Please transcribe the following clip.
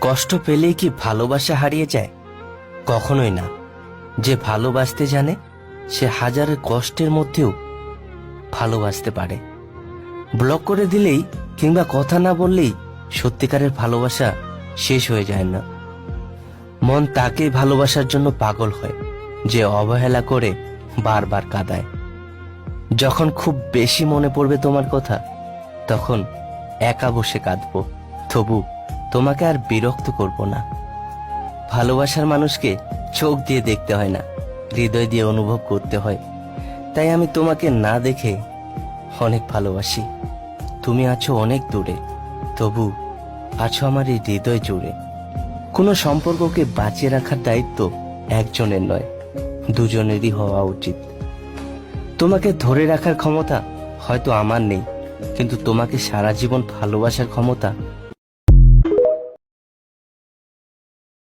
কষ্ট পেলেই কি ভালোবাসা হারিয়ে যায়? কখনোই না। যে ভালোবাসতে জানে সে হাজারের কষ্টের মধ্যেও ভালোবাসতে পারে। ব্লক করে দিলেই কিংবা কথা না বললেই সত্যিকারের ভালোবাসা শেষ হয়ে যায় না। মন তাকেই ভালোবাসার জন্য পাগল হয় যে অবহেলা করে বারবার কাঁদায়। যখন খুব বেশি মনে পড়বে তোমার কথা, তখন একা বসে কাঁদবো, তবু তোমাকে আর বিরক্ত করব না। ভালোবাসার মানুষকে চোখ দিয়ে দেখতে হয় না, হৃদয় দিয়ে অনুভব করতে হয়। তাই আমি তোমাকে না দেখে অনেক ভালোবাসি। তুমি আছো অনেক দূরে, তবু আছো আমার এই হৃদয় জুড়ে। কোনো সম্পর্ককে বাঁচিয়ে রাখার দায়িত্ব একজনের নয়, দুজনেরই হওয়া উচিত। তোমাকে ধরে রাখার ক্ষমতা হয়তো আমার নেই, কিন্তু তোমাকে সারা জীবন ভালোবাসার ক্ষমতা